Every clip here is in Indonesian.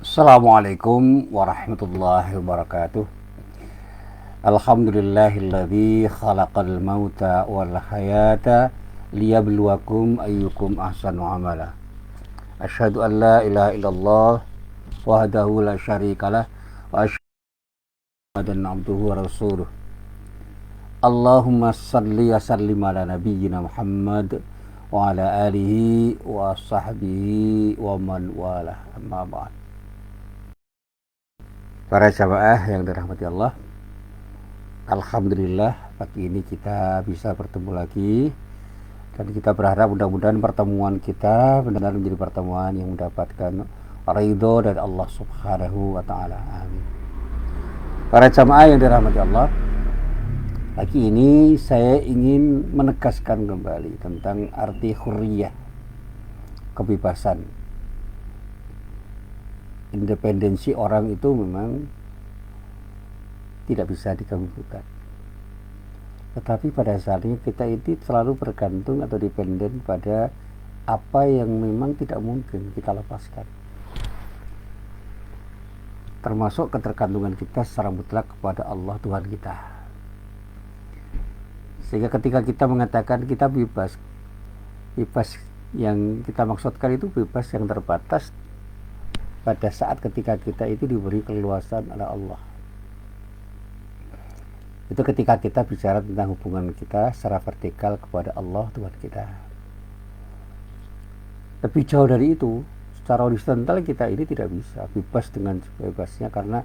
Assalamualaikum warahmatullahi wabarakatuh. Alhamdulillahilladzi khalaqal mauta wal hayata liyabluwakum ayyukum ahsanu amala. Asyhadu an la ilaha illallah wahdahu la syarikalah wa asyhadu anna abduhu wa rasuluh. Allahumma salli wa sallim ala nabiyyina Muhammad wa ala alihi wa sahbihi wa man walah. Amma ba'd. Para jamaah yang dirahmati Allah, alhamdulillah pagi ini kita bisa bertemu lagi, dan kita berharap mudah-mudahan pertemuan kita benar-benar menjadi pertemuan yang mendapatkan ridho dari Allah Subhanahu wa taala. Amin. Para jamaah yang dirahmati Allah, pagi ini saya ingin menegaskan kembali tentang arti hurriyah, kebebasan. Independensi orang itu memang tidak bisa diganggu-gugat. Tetapi pada saatnya kita itu selalu bergantung atau dependen pada apa yang memang tidak mungkin kita lepaskan. Termasuk ketergantungan kita secara mutlak kepada Allah Tuhan kita. Sehingga ketika kita mengatakan kita bebas yang kita maksudkan itu bebas yang terbatas pada saat ketika kita itu diberi keleluasan oleh Allah. Itu ketika kita bicara tentang hubungan kita secara vertikal kepada Allah Tuhan kita. Lebih jauh dari itu, secara horizontal kita ini tidak bisa bebas dengan bebasnya, karena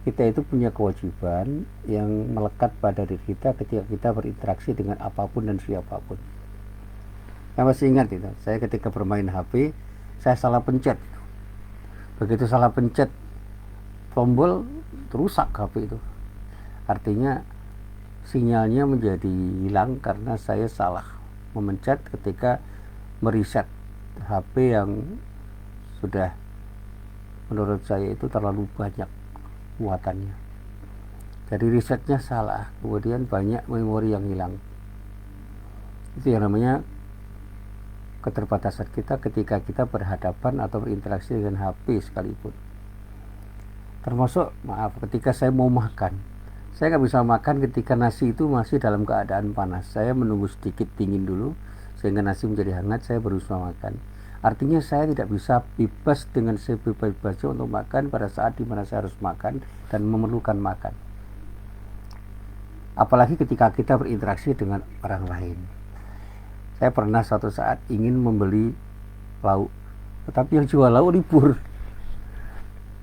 kita itu punya kewajiban yang melekat pada diri kita ketika kita berinteraksi dengan apapun dan siapapun. Saya masih ingat itu, saya ketika bermain HP, saya salah pencet. Begitu salah pencet tombol, rusak HP itu. Artinya sinyalnya menjadi hilang karena saya salah memencet ketika mereset HP yang sudah menurut saya itu terlalu banyak muatannya. Jadi resetnya salah, kemudian banyak memori yang hilang. Itu yang namanya keterbatasan kita ketika kita berhadapan atau berinteraksi dengan HP sekalipun. Termasuk ketika saya mau makan, saya nggak bisa makan ketika nasi itu masih dalam keadaan panas. Saya menunggu sedikit dingin dulu sehingga nasi menjadi hangat, saya baru bisa makan. Artinya saya tidak bisa bebas dengan sebebas-bebasnya untuk makan pada saat dimana saya harus makan dan memerlukan makan. Apalagi ketika kita berinteraksi dengan orang lain. Saya pernah suatu saat ingin membeli lauk, tetapi yang jual lauk libur,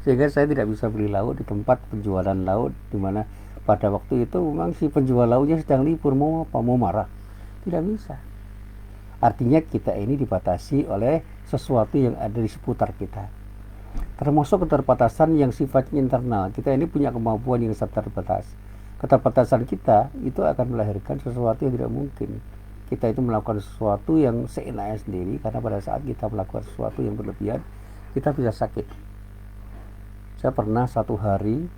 sehingga saya tidak bisa beli lauk di tempat penjualan lauk, dimana pada waktu itu memang si penjual lauknya sedang libur. Mau apa? Mau marah? Tidak bisa. Artinya kita ini dibatasi oleh sesuatu yang ada di seputar kita, termasuk keterbatasan yang sifatnya internal. Kita ini punya kemampuan yang sangat terbatas. Keterbatasan kita itu akan melahirkan sesuatu yang tidak mungkin. Kita itu melakukan sesuatu yang seenaknya sendiri, karena pada saat kita melakukan sesuatu yang berlebihan, kita bisa sakit. Saya pernah satu hari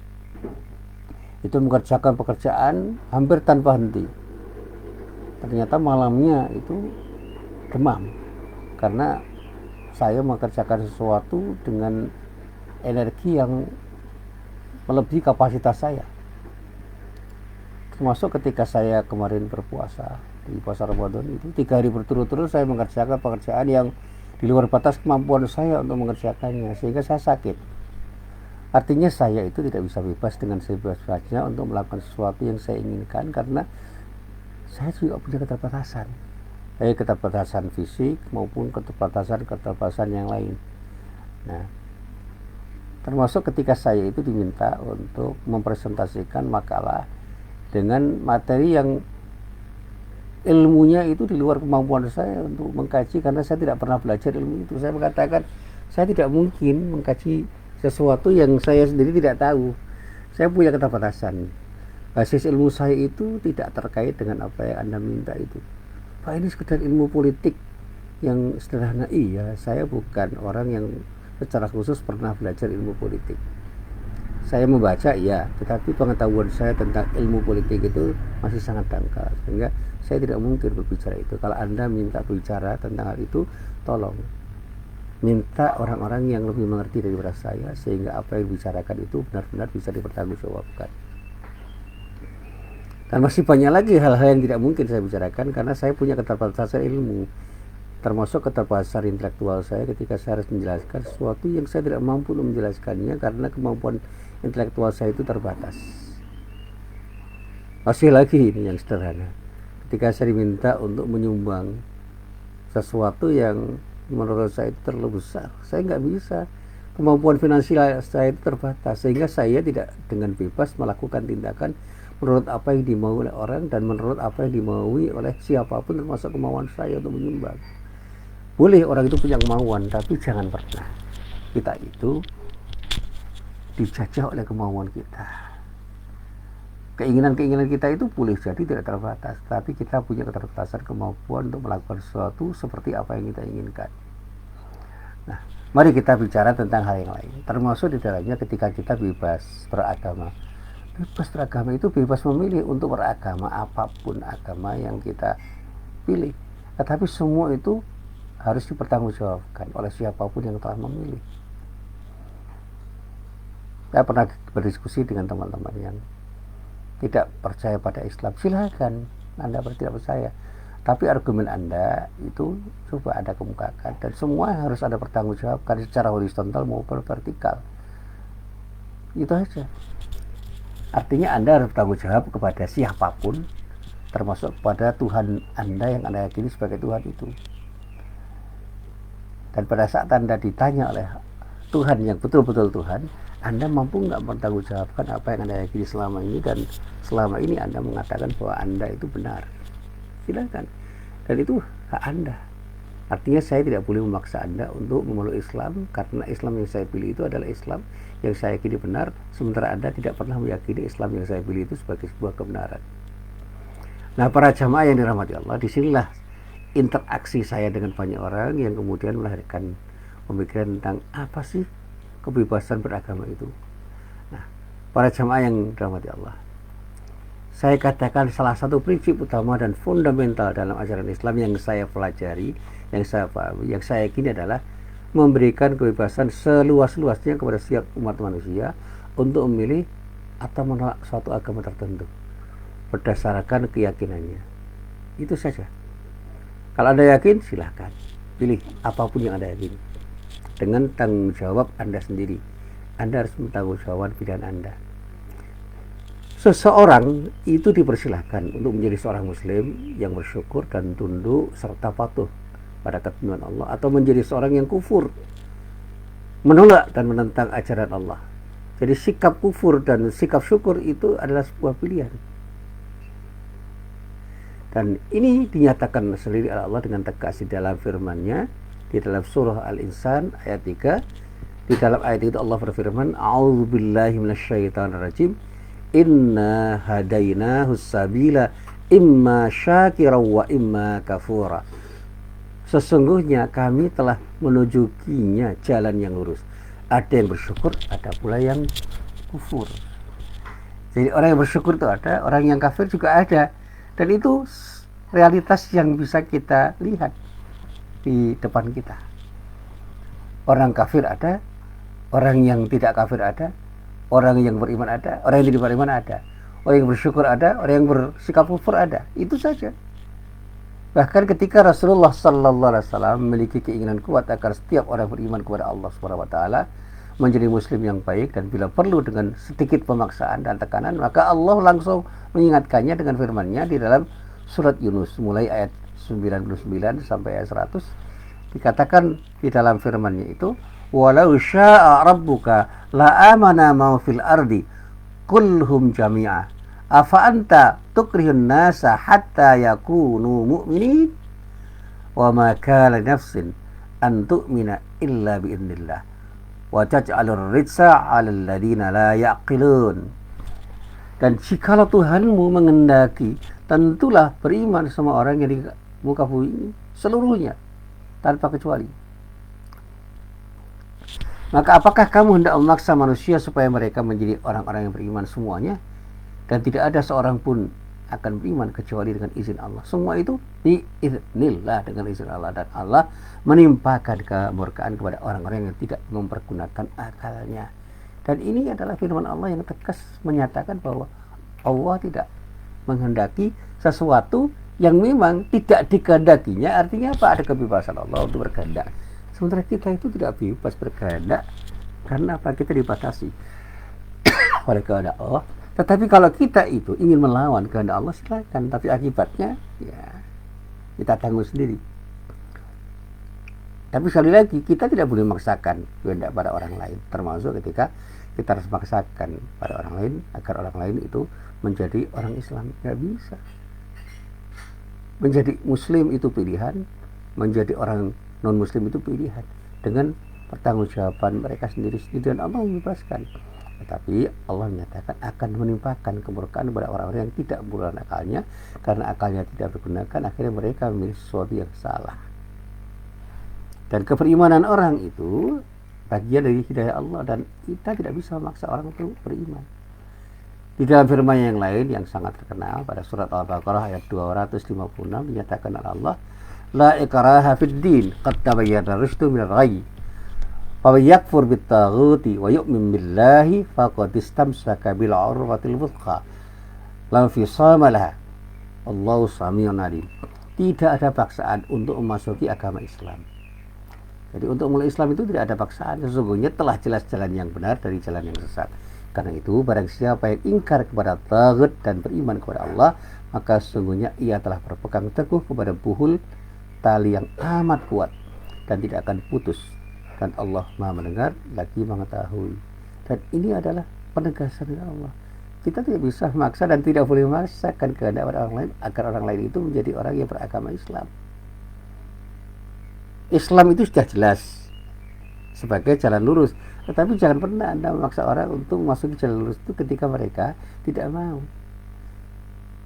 itu mengerjakan pekerjaan hampir tanpa henti. Ternyata malamnya itu demam, karena saya mengerjakan sesuatu dengan energi yang melebihi kapasitas saya. Termasuk ketika saya kemarin berpuasa di puasa Ramadan itu 3 hari berturut-turut saya mengerjakan pekerjaan yang di luar batas kemampuan saya untuk mengerjakannya, sehingga saya sakit. Artinya saya itu tidak bisa bebas dengan sebebas-bebasnya untuk melakukan sesuatu yang saya inginkan, karena saya juga punya keterbatasan, baik keterbatasan fisik maupun keterbatasan yang lain. Nah, termasuk ketika saya itu diminta untuk mempresentasikan makalah dengan materi yang ilmunya itu di luar kemampuan saya untuk mengkaji, karena saya tidak pernah belajar ilmu itu. Saya mengatakan saya tidak mungkin mengkaji sesuatu yang saya sendiri tidak tahu. Saya punya keterbatasan. Basis ilmu saya itu tidak terkait dengan apa yang Anda minta itu. Pak, ini sekedar ilmu politik yang sederhana. Iya, saya bukan orang yang secara khusus pernah belajar ilmu politik. Saya membaca, ya, tetapi pengetahuan saya tentang ilmu politik itu masih sangat dangkal, sehingga saya tidak mungkin berbicara itu. Kalau Anda minta bicara tentang hal itu, tolong minta orang-orang yang lebih mengerti daripada saya, sehingga apa yang dibicarakan itu benar-benar bisa dipertanggungjawabkan. Dan masih banyak lagi hal-hal yang tidak mungkin saya bicarakan karena saya punya keterbatasan ilmu, termasuk keterbatasan intelektual saya ketika saya harus menjelaskan sesuatu yang saya tidak mampu untuk menjelaskannya karena kemampuan intelektual saya itu terbatas. Masih lagi ini yang sederhana, ketika saya diminta untuk menyumbang sesuatu yang menurut saya itu terlalu besar, saya nggak bisa, kemampuan finansial saya itu terbatas, sehingga saya tidak dengan bebas melakukan tindakan menurut apa yang dimaui oleh orang dan menurut apa yang dimaui oleh siapapun, termasuk kemauan saya untuk menyumbang. Boleh orang itu punya kemauan, tapi jangan pernah kita itu dijajah oleh kemauan kita. Keinginan-keinginan kita itu boleh jadi tidak terbatas, tapi kita punya keterbatasan kemampuan untuk melakukan sesuatu seperti apa yang kita inginkan. Nah, mari kita bicara tentang hal yang lain, termasuk di dalamnya ketika kita bebas beragama. Bebas beragama itu bebas memilih untuk beragama apapun agama yang kita pilih, tetapi semua itu harus dipertanggungjawabkan oleh siapapun yang telah memilih. Saya pernah berdiskusi dengan teman-teman yang tidak percaya pada Islam. Silahkan Anda tidak percaya, tapi argumen Anda itu coba Anda kemukakan, dan semua harus ada pertanggungjawabkan secara horizontal maupun vertikal. Itu aja. Artinya Anda harus bertanggung jawab kepada siapapun, termasuk pada Tuhan Anda yang Anda yakini sebagai Tuhan itu. Dan pada saat Anda ditanya oleh Tuhan yang betul-betul Tuhan, Anda mampu nggak mempertanggungjawabkan apa yang Anda yakini selama ini, dan selama ini Anda mengatakan bahwa Anda itu benar. Silakan. Dan itu hak Anda. Artinya saya tidak boleh memaksa Anda untuk memeluk Islam, karena Islam yang saya pilih itu adalah Islam yang saya yakini benar, sementara Anda tidak pernah meyakini Islam yang saya pilih itu sebagai sebuah kebenaran. Nah, para jamaah yang dirahmati Allah, disinilah interaksi saya dengan banyak orang yang kemudian melahirkan pemikiran tentang apa sih kebebasan beragama itu. Nah, para jamaah yang dirahmati Allah, saya katakan salah satu prinsip utama dan fundamental dalam ajaran Islam yang saya pelajari, yang saya pahami, yang saya yakini adalah memberikan kebebasan seluas-luasnya kepada setiap umat manusia untuk memilih atau menolak suatu agama tertentu berdasarkan keyakinannya. Itu saja. Kalau Anda yakin, silahkan pilih apapun yang Anda yakini dengan tanggung jawab Anda sendiri. Anda harus bertanggung jawab pilihan Anda. Seseorang itu dipersilahkan untuk menjadi seorang muslim yang bersyukur dan tunduk serta patuh pada ketentuan Allah, atau menjadi seorang yang kufur, menolak dan menentang ajaran Allah. Jadi sikap kufur dan sikap syukur itu adalah sebuah pilihan. Dan ini dinyatakan sendiri oleh Allah dengan tegas di dalam firman-Nya di dalam surah Al-Insan ayat 3. Di dalam ayat itu Allah berfirman, "A'udzubillahi minasyaitonirrajim. Inna hadainahus sabila imma syakiran wa imma kafura." Sesungguhnya kami telah menunjukinya jalan yang lurus. Ada yang bersyukur, ada pula yang kufur. Jadi orang yang bersyukur itu ada, orang yang kafir juga ada. Dan itu realitas yang bisa kita lihat di depan kita. Orang kafir ada, orang yang tidak kafir ada, orang yang beriman ada, orang yang tidak beriman ada, orang yang bersyukur ada, orang yang bersikap kufur ada. Itu saja. Bahkan ketika Rasulullah sallallahu alaihi wasallam memiliki keinginan kuat agar setiap orang beriman kepada Allah Subhanahu wa taala, menjadi muslim yang baik, dan bila perlu dengan sedikit pemaksaan dan tekanan, maka Allah langsung mengingatkannya dengan firman-Nya di dalam surat Yunus mulai ayat 99 sampai ayat 100. Dikatakan di dalam firman-Nya itu, "Walau syaa rabbuka la amana ma fil ardi kulluhum jami'a afa anta tukrihun nasa hatta yakunu mu'minin wa ma kana nafsin an tu'mina illa bi idznillah wa taj'alur rijsa 'alal ladina la yaqilun." Dan jikalau Tuhanmu mengendaki, tentulah beriman semua orang yang di muka bumi ini seluruhnya tanpa kecuali. Maka apakah kamu hendak memaksa manusia supaya mereka menjadi orang-orang yang beriman semuanya, dan tidak ada seorang pun akan beriman kecuali dengan izin Allah. Semua itu biiznillah, dengan izin Allah, dan Allah menimpakan kemurkaan kepada orang-orang yang tidak mempergunakan akalnya. Dan ini adalah firman Allah yang tegas menyatakan bahwa Allah tidak menghendaki sesuatu yang memang tidak dikehendakinya. Artinya apa? Ada kebebasan Allah untuk berkehendak. Sementara kita itu tidak bebas berkehendak. Karena apa? Kita dibatasi oleh kehendak Allah. Tetapi kalau kita itu ingin melawan kehendak Allah, silakan. Tapi akibatnya ya kita tanggung sendiri. Tapi sekali lagi, kita tidak boleh memaksakan kehendak pada orang lain. Termasuk ketika kita harus memaksakan pada orang lain agar orang lain itu menjadi orang Islam. Tidak bisa. Menjadi Muslim itu pilihan, menjadi orang non-Muslim itu pilihan. Dengan pertanggungjawaban mereka sendiri-sendiri, dan Allah membebaskan. Tetapi Allah menyatakan akan menimpakan kemurkaan kepada orang-orang yang tidak menggunakan akalnya, karena akalnya tidak digunakan, akhirnya mereka memilih sesuatu yang salah. Dan keberimanan orang itu bagian dari hidayah Allah, dan kita tidak bisa memaksa orang untuk beriman. Di dalam firman yang lain yang sangat terkenal pada surat Al-Baqarah ayat 256 menyatakan Allah, la ikraha fid din qad tabayyana rusydu minal ghayy wa yakfur bit taghuti wa yu'min billahi faqad istamsaka bil 'urwatil wuthqa la fisama laha Allahu samiun alim. Tidak ada paksaan untuk memasuki agama Islam. Jadi untuk mulai Islam itu tidak ada paksaan. Sesungguhnya telah jelas jalan yang benar dari jalan yang sesat. Karena itu barang siapa yang ingkar kepada taghut dan beriman kepada Allah, maka sesungguhnya ia telah berpegang teguh kepada buhul tali yang amat kuat dan tidak akan putus. Dan Allah Maha mendengar lagi mengetahui. Dan ini adalah penegasan dari Allah. Kita tidak bisa memaksa dan tidak boleh memaksakan kehendak pada orang lain agar orang lain itu menjadi orang yang beragama Islam. Islam itu sudah jelas sebagai jalan lurus, tetapi jangan pernah Anda memaksa orang untuk memasuki jalan lurus itu ketika mereka tidak mau.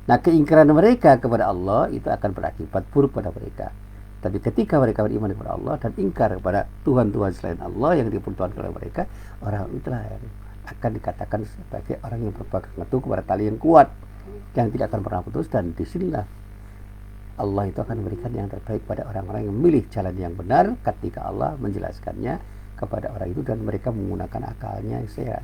Nah, keingkaran mereka kepada Allah itu akan berakibat buruk pada mereka. Tapi ketika mereka beriman kepada Allah dan ingkar kepada Tuhan-Tuhan selain Allah yang dipertuhankan oleh mereka, orang itulah yang akan dikatakan sebagai orang yang berpegang teguh kepada tali yang kuat yang tidak akan pernah putus. Dan disinilah Allah itu akan memberikan yang terbaik pada orang-orang yang memilih jalan yang benar ketika Allah menjelaskannya kepada orang itu dan mereka menggunakan akalnya yang sehat.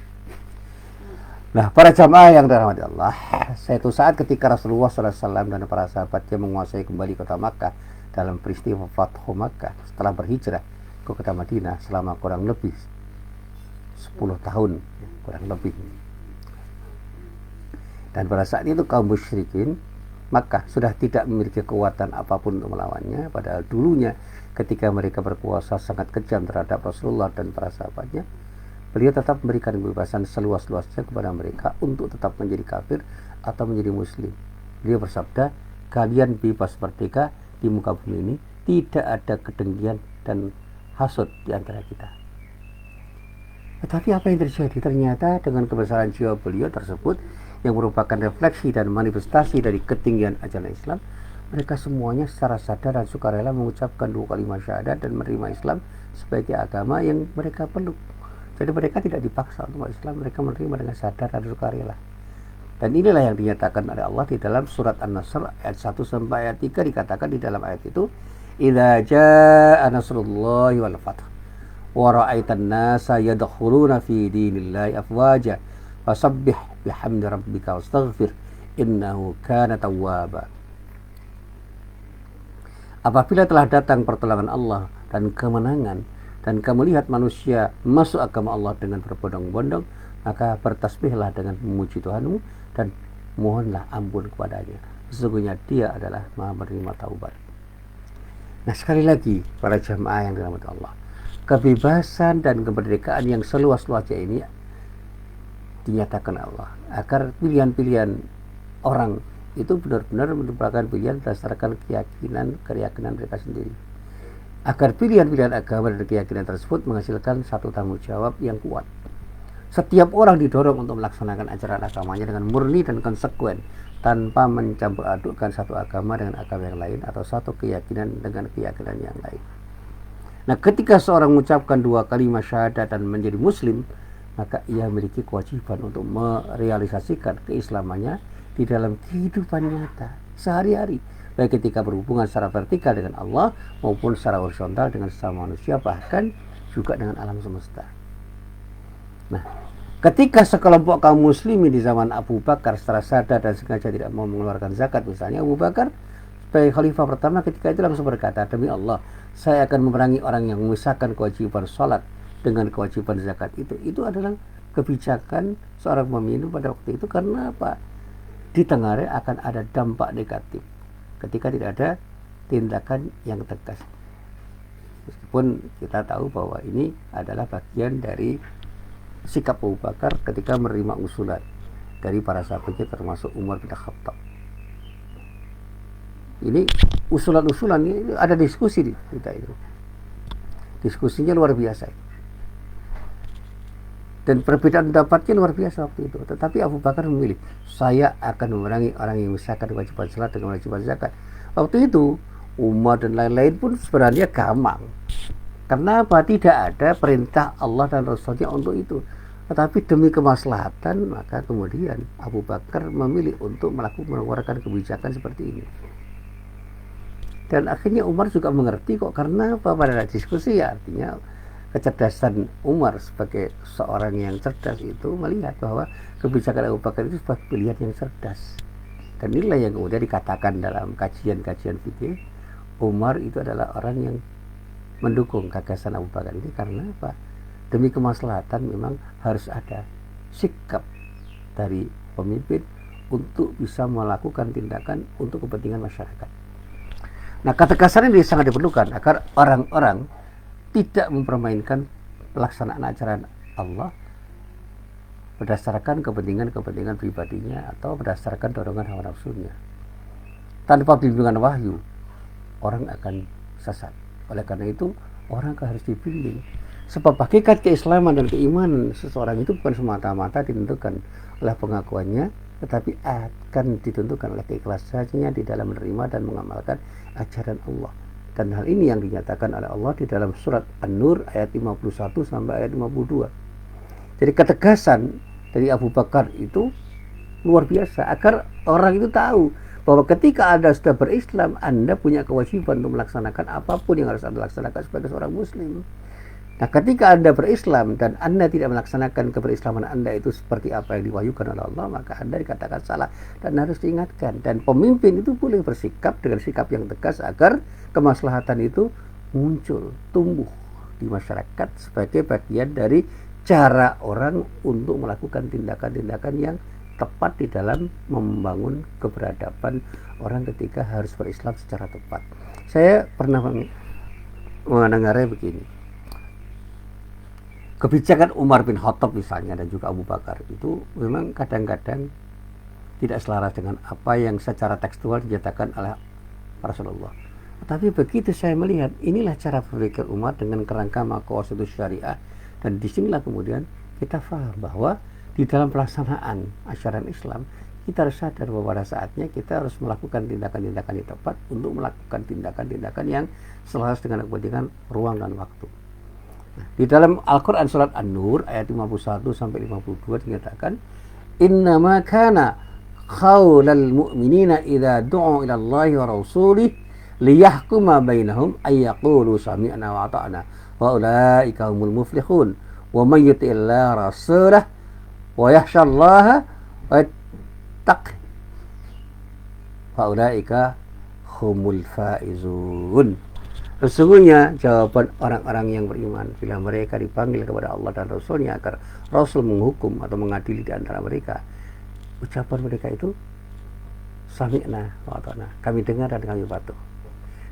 Nah, para jamaah yang dirahmati Allah, suatu saat ketika Rasulullah SAW dan para sahabatnya menguasai kembali kota Makkah dalam peristiwa Fathu Makkah setelah berhijrah ke kota Madinah selama kurang lebih 10 tahun, kurang lebih. Dan pada saat itu kaum musyrikin Makkah sudah tidak memiliki kekuatan apapun untuk melawannya, padahal dulunya ketika mereka berkuasa sangat kejam terhadap Rasulullah dan para sahabatnya, beliau tetap memberikan kebebasan seluas-luasnya kepada mereka untuk tetap menjadi kafir atau menjadi muslim. Beliau bersabda, kalian bebas merdeka di muka bumi ini, tidak ada kedengkian dan hasud di antara kita. Tetapi apa yang terjadi? Ternyata dengan kebesaran jiwa beliau tersebut yang merupakan refleksi dan manifestasi dari ketinggian ajaran Islam, mereka semuanya secara sadar dan sukarela mengucapkan 2 kalimat syahadat dan menerima Islam sebagai agama yang mereka peluk. Jadi mereka tidak dipaksa untuk masuk Islam, mereka menerima dengan sadar dan sukarela. Dan inilah yang dinyatakan oleh Allah di dalam surat An-Nasr ayat 1 sampai ayat 3, dikatakan di dalam ayat itu, idza jaa nasrullahi wal fath wa ra'aitan nasa yadkhuluna fi dinillahi afwaja fasabbih bihamdi rabbika wastaghfir innahu kana tawwaba. Apabila telah datang pertolongan Allah dan kemenangan dan kamu lihat manusia masuk agama Allah dengan berbondong-bondong, maka bertasbihlah dengan memuji Tuhanmu dan mohonlah ampun kepadanya. Sesungguhnya Dia adalah Maha menerima taubat. Nah, sekali lagi para jamaah yang dirahmati Allah, kebebasan dan kemerdekaan yang seluas-luasnya ini dinyatakan Allah agar pilihan-pilihan orang itu benar-benar merupakan pilihan berdasarkan keyakinan mereka sendiri, agar pilihan-pilihan agama dan keyakinan tersebut menghasilkan satu tanggung jawab yang kuat. Setiap orang didorong untuk melaksanakan ajaran agamanya dengan murni dan konsekuen, tanpa mencampur adukkan satu agama dengan agama yang lain atau satu keyakinan dengan keyakinan yang lain. Nah, ketika seorang mengucapkan 2 kalimat syahadat dan menjadi muslim, maka ia memiliki kewajiban untuk merealisasikan keislamannya di dalam kehidupan nyata sehari-hari, baik ketika berhubungan secara vertikal dengan Allah maupun secara horizontal dengan sesama manusia, bahkan juga dengan alam semesta. Nah, ketika sekelompok kaum muslimin di zaman Abu Bakar secara sadar dan sengaja tidak mau mengeluarkan zakat, misalnya Abu Bakar sebagai khalifah pertama ketika itu langsung berkata, demi Allah, saya akan memerangi orang yang memisahkan kewajiban sholat dengan kewajiban zakat. Itu adalah kebijakan seorang pemimpin pada waktu itu. Karena apa? Di Tenggara akan ada dampak negatif ketika tidak ada tindakan yang tegas. Meskipun kita tahu bahwa ini adalah bagian dari sikap Abu Bakar ketika menerima usulan dari para sahabatnya termasuk Umar bin Khattab. Ini usulan-usulan ini ada diskusi di kita itu. Diskusinya luar biasa. Dan perbedaan pendapatnya luar biasa waktu itu. Tetapi Abu Bakar memilih, saya akan memerangi orang yang memisahkan kewajiban salat dengan kewajiban zakat. Waktu itu Umar dan lain-lain pun sebenarnya gampang. Karena apa? Tidak ada perintah Allah dan Rasulnya untuk itu. Tetapi demi kemaslahatan, maka kemudian Abu Bakar memilih untuk mengeluarkan kebijakan seperti ini. Dan akhirnya Umar juga mengerti kok, karena apa? Pada diskusi ya, artinya kecerdasan Umar sebagai seorang yang cerdas itu melihat bahwa kebijakan Abu Bakar itu sebuah pilihan yang cerdas. Dan inilah yang kemudian dikatakan dalam kajian-kajian fikih, Umar itu adalah orang yang mendukung gagasan Abu Bakar ini. Karena apa? Demi kemaslahatan memang harus ada sikap dari pemimpin untuk bisa melakukan tindakan untuk kepentingan masyarakat. Nah, ketegasan ini sangat diperlukan agar orang-orang tidak mempermainkan pelaksanaan ajaran Allah berdasarkan kepentingan-kepentingan pribadinya atau berdasarkan dorongan hawa nafsunya. Tanpa bimbingan wahyu, orang akan sesat. Oleh karena itu, orang harus dibimbing. Sebab hakikat keislaman dan keimanan seseorang itu bukan semata-mata ditentukan oleh pengakuannya, tetapi akan ditentukan oleh keikhlasannya di dalam menerima dan mengamalkan ajaran Allah. Dan hal ini yang dinyatakan oleh Allah di dalam surat An-Nur ayat 51 sampai ayat 52. Jadi ketegasan dari Abu Bakar itu luar biasa agar orang itu tahu bahwa ketika Anda sudah berislam, Anda punya kewajiban untuk melaksanakan apapun yang harus Anda laksanakan sebagai seorang muslim. Nah, ketika Anda berislam dan Anda tidak melaksanakan keberislaman Anda itu seperti apa yang diwahyukan oleh Allah, maka Anda dikatakan salah dan harus diingatkan. Dan pemimpin itu boleh bersikap dengan sikap yang tegas agar kemaslahatan itu muncul, tumbuh di masyarakat sebagai bagian dari cara orang untuk melakukan tindakan-tindakan yang tepat di dalam membangun keberadaban orang ketika harus berislam secara tepat. Saya pernah mendengarnya begini. Kebijakan Umar bin Khattab misalnya dan juga Abu Bakar itu memang kadang-kadang tidak selaras dengan apa yang secara tekstual dinyatakan oleh Rasulullah. Tapi begitu saya melihat inilah cara berpikir Umar dengan kerangka maqasid syariah, dan disinilah kemudian kita paham bahwa di dalam pelaksanaan ajaran Islam kita harus sadar bahwa pada saatnya kita harus melakukan tindakan-tindakan yang tepat untuk melakukan tindakan-tindakan yang selaras dengan kepentingan ruang dan waktu. Di dalam Al-Quran surat An-Nur ayat 51 sampai 52 dinyatakan, innama kana qaulal mu'minina idza du'u ila Allahi wa rasulih liyahkuma bainahum ay yaqulu sami'na wa ata'na wa ulaika humul muflihun wa may yuti'illah rasulah wa yakhshallaha wa yattaqi fa ulaika humul faizun. Sesungguhnya jawaban orang-orang yang beriman bila mereka dipanggil kepada Allah dan Rasulnya agar Rasul menghukum atau mengadili di antara mereka, ucapan mereka itu sami'na wa ata'na, kami dengar dan kami patuh.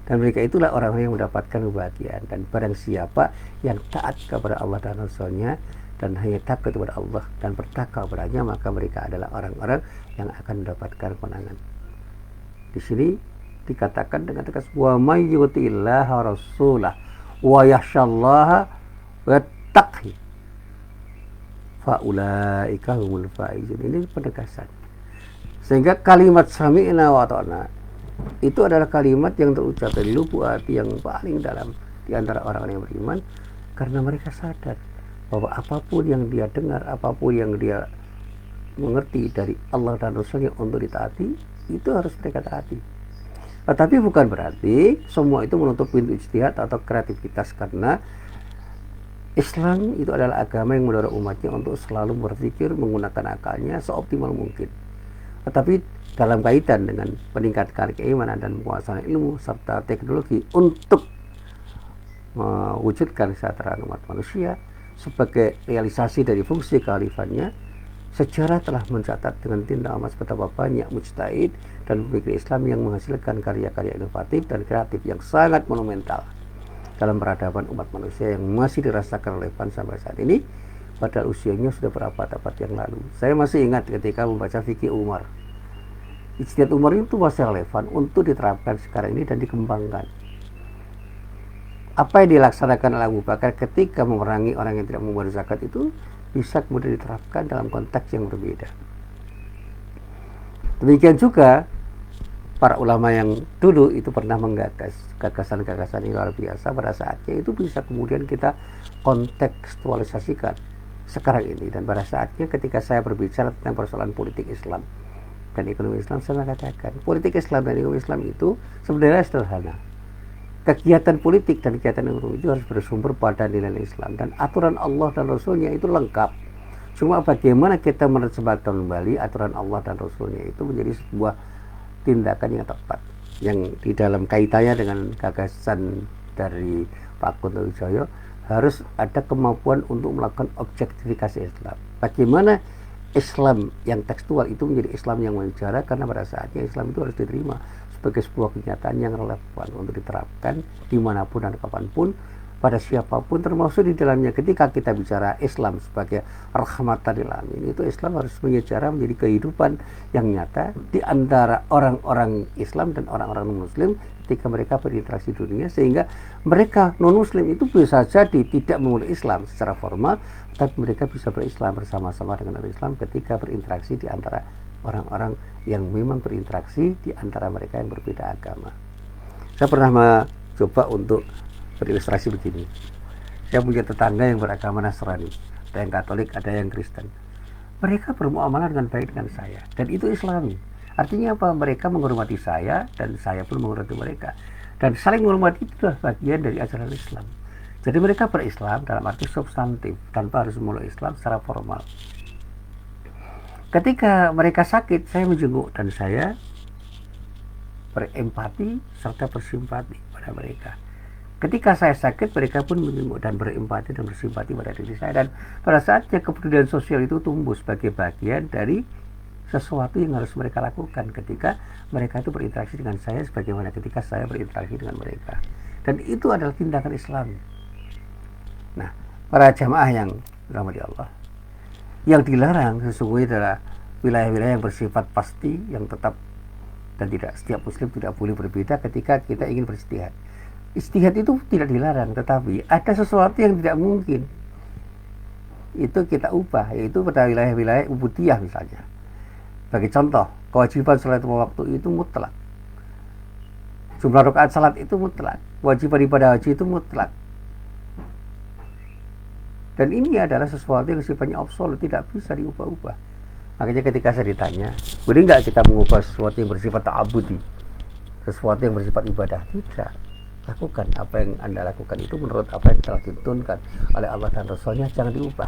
Dan mereka itulah orang-orang yang mendapatkan kebahagiaan. Dan barang siapa yang taat kepada Allah dan Rasulnya dan hanya takut kepada Allah dan bertakwa padanya, maka mereka adalah orang-orang yang akan mendapatkan kemenangan. Di sini dikatakan dengan tegas, wa may yuti'illaha wa rasulah wa yakhshallaha wa yattaqi fa ulaika humul faizun. Ini penegasan. Sehingga kalimat sami'na wa ata'na itu adalah kalimat yang terucap dari lubuk hati yang paling dalam di antara orang-orang yang beriman, karena mereka sadar bahwa apapun yang dia dengar, apapun yang dia mengerti dari Allah dan Rasulnya untuk ditaati, itu harus mereka taati. Tetapi bukan berarti semua itu menutup pintu ijtihad atau kreativitas, karena Islam itu adalah agama yang mendorong umatnya untuk selalu berpikir menggunakan akalnya seoptimal mungkin. Tetapi dalam kaitan dengan peningkatan keimanan dan penguasaan ilmu serta teknologi untuk mewujudkan kesejahteraan umat manusia sebagai realisasi dari fungsi kekhalifannya, sejarah telah mencatat dengan tinta emas betapa banyak mujtahid dan pemikir Islam yang menghasilkan karya-karya inovatif dan kreatif yang sangat monumental dalam peradaban umat manusia yang masih dirasakan relevan sampai saat ini, padahal usianya sudah berabad-abad yang lalu. Saya masih ingat ketika membaca fikih Umar. Ijtihad Umar itu masih relevan untuk diterapkan sekarang ini dan dikembangkan. Apa yang dilaksanakan oleh Abu Bakar ketika memerangi orang yang tidak membayar zakat itu bisa kemudian diterapkan dalam konteks yang berbeda. Demikian juga para ulama yang dulu itu pernah menggagas gagasan-gagasan yang luar biasa pada saatnya, itu bisa kemudian kita kontekstualisasikan sekarang ini. Dan pada saatnya ketika saya berbicara tentang persoalan politik Islam dan ekonomi Islam, saya mengatakan politik Islam dan ekonomi Islam itu sebenarnya sederhana. Kegiatan politik dan kegiatan ekonomi itu harus bersumber pada nilai Islam, dan aturan Allah dan Rasulnya itu lengkap. Cuma bagaimana kita menerjemahkan kembali aturan Allah dan Rasulnya itu menjadi sebuah tindakan yang tepat, yang di dalam kaitannya dengan gagasan dari Pak Kunto Wijoyo, harus ada kemampuan untuk melakukan objektifikasi Islam. Bagaimana Islam yang tekstual itu menjadi Islam yang wawancara, karena pada saatnya Islam itu harus diterima sebagai sebuah kenyataan yang relevan untuk diterapkan dimanapun dan kapanpun pada siapapun, termasuk di dalamnya ketika kita bicara Islam sebagai rahmatan lil alamin, itu Islam harus menyejarah menjadi kehidupan yang nyata di antara orang-orang Islam dan orang-orang non-Muslim ketika mereka berinteraksi di dunia, sehingga mereka non-Muslim itu bisa jadi tidak memeluk Islam secara formal, tapi mereka bisa berislam bersama-sama dengan orang Islam ketika berinteraksi di antara orang-orang yang memang berinteraksi di antara mereka yang berbeda agama. Saya pernah mencoba untuk berilustrasi begini. Saya punya tetangga yang beragama Nasrani, ada yang Katolik, ada yang Kristen. Mereka bermuamalah dengan baik dengan saya, dan itu Islami. Artinya apa? Mereka menghormati saya dan saya pun menghormati mereka, dan saling menghormati itu adalah bagian dari ajaran Islam. Jadi mereka berislam dalam arti substantif tanpa harus memeluk Islam secara formal. Ketika mereka sakit, saya menjenguk dan saya berempati serta bersimpati pada mereka. Ketika saya sakit, mereka pun menjenguk dan berempati dan bersimpati pada diri saya. Dan pada saatnya kepedulian sosial itu tumbuh sebagai bagian dari sesuatu yang harus mereka lakukan ketika mereka itu berinteraksi dengan saya, sebagaimana ketika saya berinteraksi dengan mereka. Dan itu adalah tindakan Islam. Nah, para jamaah yang dirahmati Allah, yang dilarang sesungguhnya adalah wilayah-wilayah yang bersifat pasti, yang tetap dan tidak, setiap muslim tidak boleh berbeda ketika kita ingin berijtihad. Ijtihad itu tidak dilarang, tetapi ada sesuatu yang tidak mungkin itu kita ubah, yaitu pada wilayah-wilayah ubudiyah misalnya. Bagi contoh, kewajiban salat waktu itu mutlak, jumlah rakaat salat itu mutlak, kewajiban ibadah haji itu mutlak. Dan ini adalah sesuatu yang sifatnya absolut, tidak bisa diubah-ubah. Makanya ketika saya ditanya, boleh nggak kita mengubah sesuatu yang bersifat ta'abudi, sesuatu yang bersifat ibadah? Tidak. Lakukan apa yang Anda lakukan itu menurut apa yang telah dituntunkan oleh Allah dan Rasulnya, jangan diubah.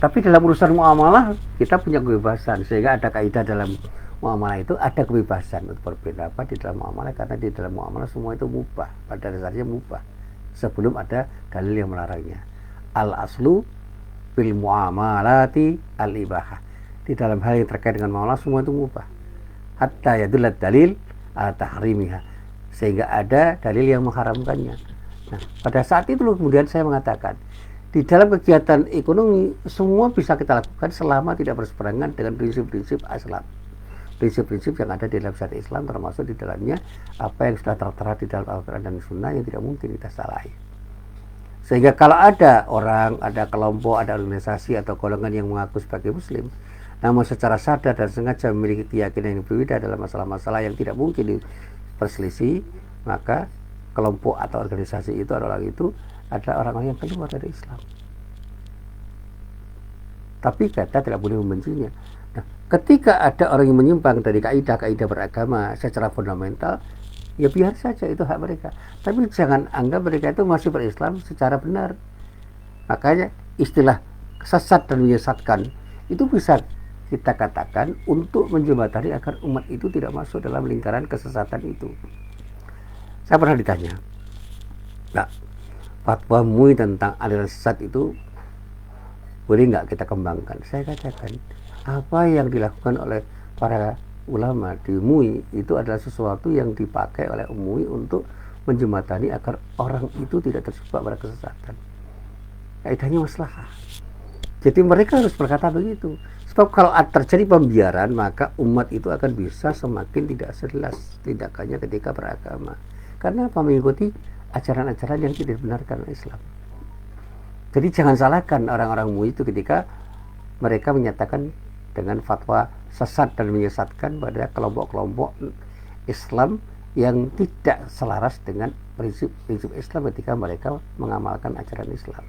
Tapi dalam urusan muamalah kita punya kebebasan, sehingga ada kaidah dalam muamalah itu, ada kebebasan untuk berpendapat di dalam muamalah, karena di dalam muamalah semua itu mubah, pada dasarnya mubah sebelum ada dalil yang melarangnya. Al aslu bil muamalati al ibahah, di dalam hal yang terkait dengan muamalah semua itu mubah hatta yadullat dalil ala tahrimiha, sehingga ada dalil yang mengharamkannya. Nah, pada saat itu kemudian saya mengatakan, di dalam kegiatan ekonomi semua bisa kita lakukan selama tidak berseberangan dengan prinsip-prinsip Islam, prinsip-prinsip yang ada di dalam syariat Islam, termasuk di dalamnya apa yang sudah tertera di dalam Al-Quran dan Sunnah yang tidak mungkin kita salahi. Sehingga kalau ada orang, ada kelompok, ada organisasi atau golongan yang mengaku sebagai muslim, namun secara sadar dan sengaja memiliki keyakinan yang berbeda dalam masalah-masalah yang tidak mungkin diperselisih, maka kelompok atau organisasi itu adalah orang-orang yang keluar dari Islam. Tapi kita tidak boleh membencinya, Ketika ada orang yang menyimpang dari kaidah-kaidah beragama secara fundamental, ya biar saja, itu hak mereka. Tapi jangan anggap mereka itu masih berislam secara benar. Makanya istilah sesat dan menyesatkan itu bisa kita katakan untuk menjembatani agar umat itu tidak masuk dalam lingkaran kesesatan itu. Saya pernah ditanya, nah, fatwa MUI tentang aliran sesat itu boleh nggak kita kembangkan? Saya katakan, apa yang dilakukan oleh para ulama di MUI itu adalah sesuatu yang dipakai oleh MUI untuk menjembatani agar orang itu tidak terjebak pada kesesatan. Kaidahnya maslahah. Jadi mereka harus berkata begitu. Sebab kalau terjadi pembiaran, maka umat itu akan bisa semakin tidak jelas tindakannya ketika beragama. Karena apa? Mengikuti ajaran-ajaran yang tidak dibenarkan oleh Islam. Jadi jangan salahkan orang-orang MUI itu ketika mereka menyatakan dengan fatwa sesat dan menyesatkan pada kelompok-kelompok Islam yang tidak selaras dengan prinsip-prinsip Islam ketika mereka mengamalkan ajaran Islam.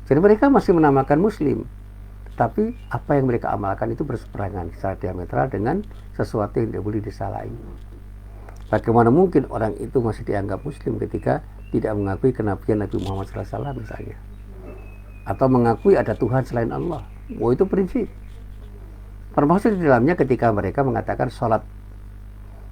Jadi mereka masih menamakan Muslim, tapi apa yang mereka amalkan itu berseberangan secara diametral dengan sesuatu yang tidak boleh disalahi. Bagaimana mungkin orang itu masih dianggap Muslim ketika tidak mengakui kenabian Nabi Muhammad SAW misalnya, atau mengakui ada Tuhan selain Allah? Oh, itu prinsip. Termasuk di dalamnya ketika mereka mengatakan sholat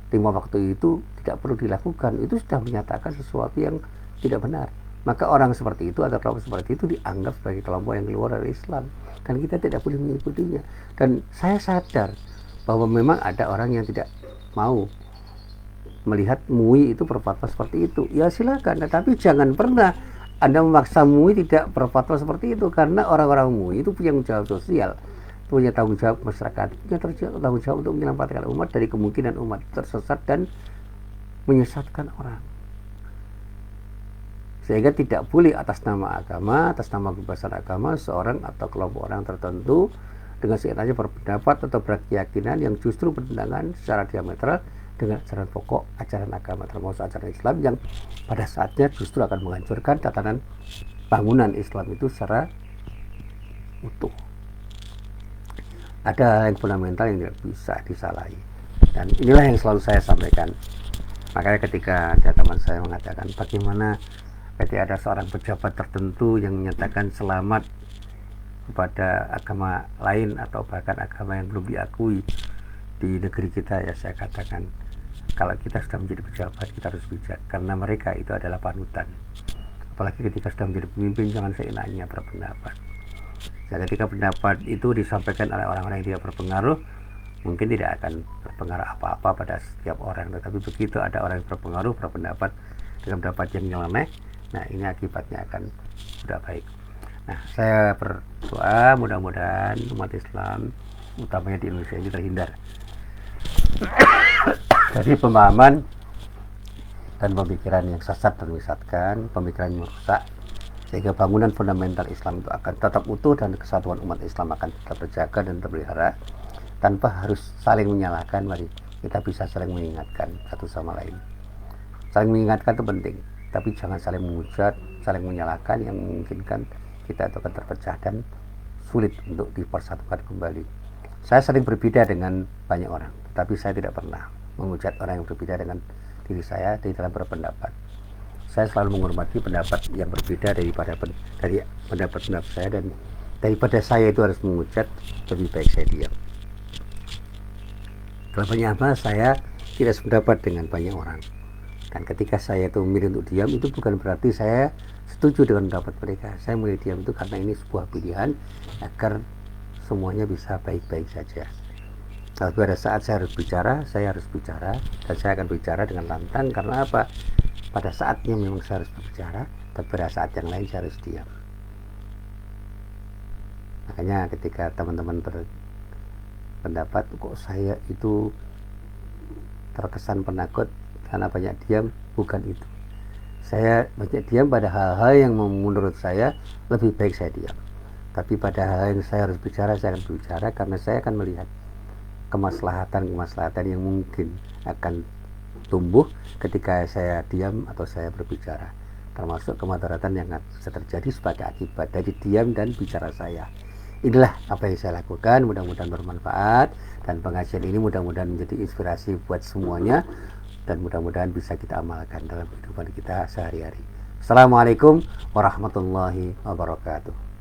5 waktu itu tidak perlu dilakukan, itu sudah menyatakan sesuatu yang tidak benar. Maka orang seperti itu atau kelompok seperti itu dianggap sebagai kelompok yang keluar dari Islam, dan kita tidak boleh mengikutinya. Dan saya sadar bahwa memang ada orang yang tidak mau melihat MUI itu berfatwa seperti itu. Ya silakan, tetapi jangan pernah Anda memaksa MUI tidak berfatwa seperti itu, karena orang-orang MUI itu punya tanggung jawab sosial, punya tanggung jawab masyarakat, punya tanggung jawab untuk menyelamatkan umat dari kemungkinan umat tersesat dan menyesatkan orang. Sehingga tidak boleh atas nama agama, atas nama kebebasan agama, seorang atau kelompok orang tertentu dengan seenaknya berpendapat atau berkeyakinan yang justru bertentangan secara diametral dengan ajaran pokok ajaran agama, termasuk ajaran Islam yang pada saatnya justru akan menghancurkan tatanan bangunan Islam itu secara utuh. Ada hal yang fundamental yang tidak bisa disalahi, dan inilah yang selalu saya sampaikan. Makanya ketika ada teman saya mengatakan bagaimana ketika ada seorang pejabat tertentu yang menyatakan selamat kepada agama lain atau bahkan agama yang belum diakui di negeri kita, ya saya katakan, kalau kita sudah menjadi pejabat kita harus bijak, karena mereka itu adalah panutan. Apalagi ketika sudah menjadi pemimpin, jangan seenaknya berpendapat. Dan ketika pendapat itu disampaikan oleh orang-orang yang tidak berpengaruh, mungkin tidak akan berpengaruh apa-apa pada setiap orang. Tetapi begitu ada orang yang berpengaruh berpendapat dengan pendapat yang nyeleneh, nah ini akibatnya akan tidak baik. Nah, saya berdoa mudah-mudahan umat Islam, utamanya di Indonesia ini, terhindar dari pemahaman dan pemikiran yang sesat dan menyesatkan, pemikiran yang merusak, sehingga bangunan fundamental Islam itu akan tetap utuh dan kesatuan umat Islam akan tetap terjaga dan terpelihara tanpa harus saling menyalahkan. Mari kita bisa saling mengingatkan satu sama lain. Saling mengingatkan itu penting, tapi jangan saling menghujat, saling menyalahkan yang memungkinkan kita itu akan terpecah dan sulit untuk dipersatukan kembali. Saya sering berbeda dengan banyak orang, tetapi saya tidak pernah menghujat orang yang berbeda dengan diri saya di dalam berpendapat. Saya selalu menghormati pendapat yang berbeda dari pendapat saya, dan daripada saya itu harus menghujat, lebih baik saya diam. Kenapa? Apa? Saya tidak sependapat dengan banyak orang. Dan ketika saya itu memilih untuk diam, itu bukan berarti saya setuju dengan pendapat mereka. Saya memilih diam itu karena ini sebuah pilihan agar semuanya bisa baik-baik saja. Kalau pada saat saya harus bicara, dan saya akan bicara dengan lantang. Karena apa? Pada saatnya memang saya harus berbicara, tapi pada saat yang lain saya harus diam. Makanya ketika teman-teman berpendapat kok saya itu terkesan penakut karena banyak diam, bukan itu. Saya banyak diam pada hal-hal yang menurut saya lebih baik saya diam. Tapi pada hal yang saya harus bicara, saya akan berbicara, karena saya akan melihat kemaslahatan yang mungkin akan tumbuh ketika saya diam atau saya berbicara, termasuk kemadaratan yang bisa terjadi sebagai akibat dari diam dan bicara saya. inilah apa yang saya lakukan, mudah-mudahan bermanfaat, dan pengajian ini mudah-mudahan menjadi inspirasi buat semuanya, dan mudah-mudahan bisa kita amalkan dalam kehidupan kita sehari-hari. Assalamualaikum warahmatullahi wabarakatuh.